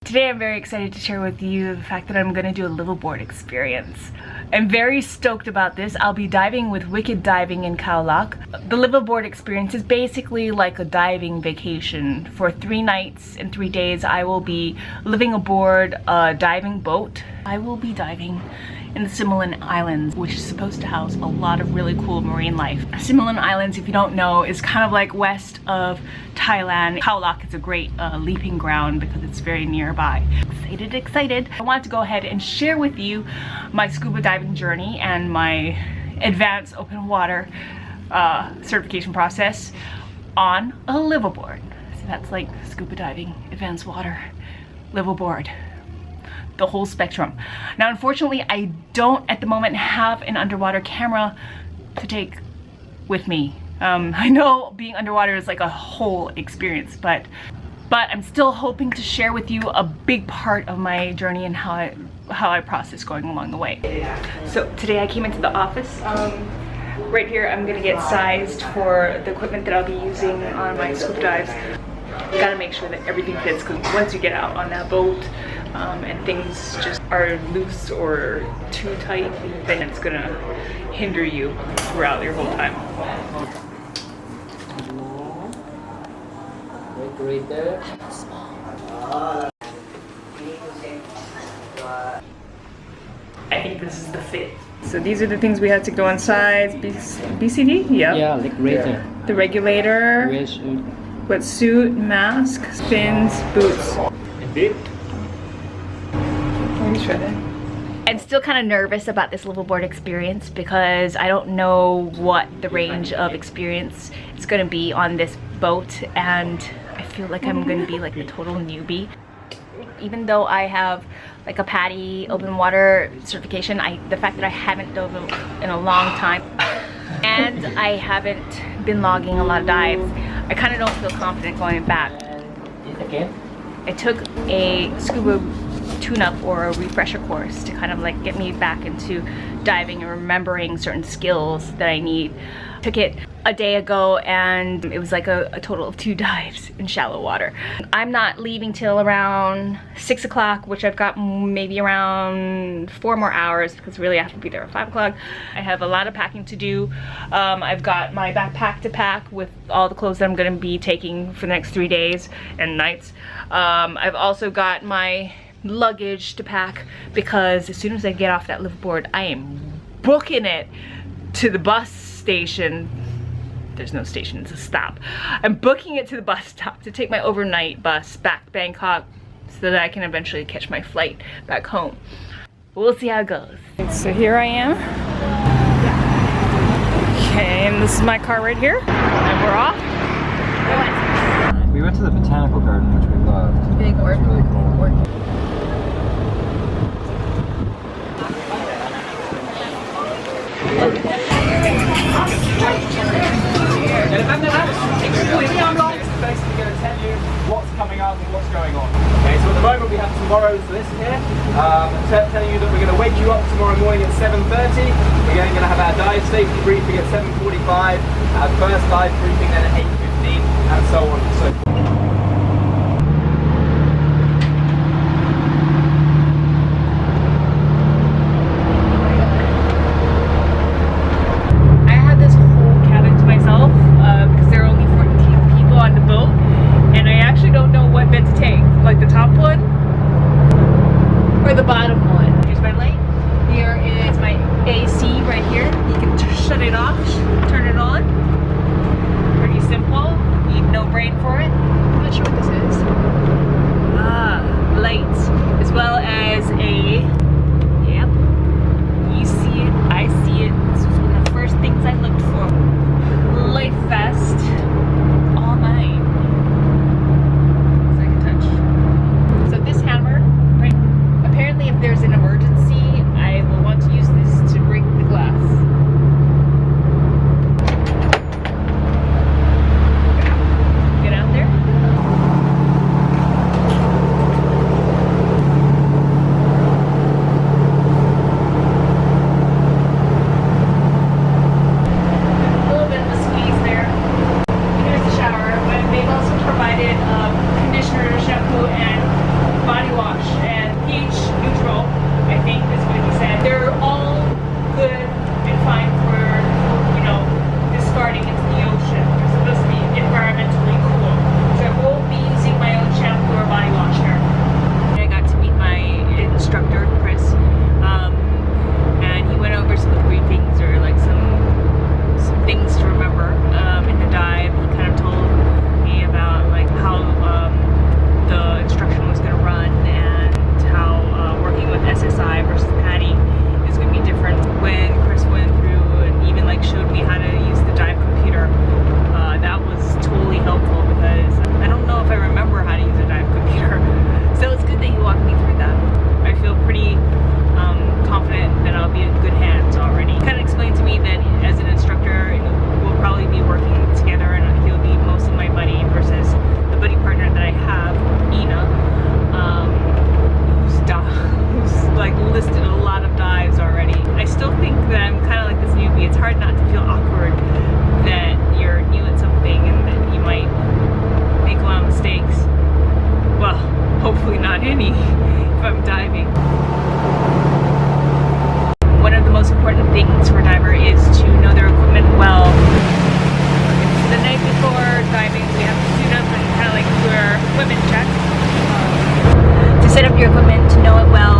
Today I'm very excited to share with you the fact that I'm going to do a liveaboard experience. I'm very stoked about this. I'll be diving with Wicked Diving in Khao Lak. The liveaboard experience is basically like a diving vacation. For 3 nights and 3 days I will be living aboard a diving boat. I will be diving in the Similan Islands, which is supposed to house a lot of really cool marine life. Similan Islands, if you don't know, is kind of like west of Thailand. Khao Lak is a great leaping ground because it's very nearby. Excited. I wanted to go ahead and share with you my scuba diving journey and my advanced open water certification process on a liveaboard. So that's like scuba diving, advanced water, liveaboard, the whole spectrum. Now unfortunately I don't at the moment have an underwater camera to take with me. I know being underwater is like a whole experience, but I'm still hoping to share with you a big part of my journey and how I process going along the way. So today I came into the office. Right here I'm gonna get sized for the equipment that I'll be using on my scuba dives. Gotta make sure that everything fits, because once you get out on that boat and things just are loose or too tight, then it's gonna hinder you throughout your whole time. Right there. I think this is the fit. So these are the things we had to go on sides. BCD? Yep. Yeah, like regulator. The regulator. Wetsuit, mask, fins, boots. Indeed. I'm still kind of nervous about this liveaboard experience because I don't know what the range of experience is going to be on this boat, and I feel like I'm going to be like the total newbie. Even though I have like a PADI open water certification, the fact that I haven't dove in a long time and I haven't been logging a lot of dives, I kind of don't feel confident going back. Again? I took a scuba tune-up or a refresher course to kind of like get me back into diving and remembering certain skills that I need. Took it a day ago and it was like a total of 2 dives in shallow water. I'm not leaving till around 6 o'clock, which I've got maybe around 4 more hours because really I have to be there at 5 o'clock. I have a lot of packing to do. I've got my backpack to pack with all the clothes that I'm going to be taking for the next 3 days and nights. I've also got my luggage to pack because as soon as I get off that liveaboard, I am booking it to the bus station. There's no station, it's a stop. I'm booking it to the bus stop to take my overnight bus back to Bangkok so that I can eventually catch my flight back home. We'll see how it goes. So here I am. Okay, and this is my car right here. And we're off. We went to the botanical garden, which we loved. Big orchid. Really cool. Basically going to tell you what's coming up and what's going on. Okay, so at the moment we have tomorrow's list here, telling you that we're going to wake you up tomorrow morning at 7:30. We're going to have our dive safety briefing at 7:45, our first dive briefing then at 8:15, and so on and so forth. The bottom one. Here's my light. Here is my AC right here. You can shut it off, turn it on. Pretty simple. Need no brain for it. want any if I'm diving. One of the most important things for a diver is to know their equipment well. The night before diving, we have to suit up and kind of like do our equipment check. To set up your equipment, to know it well,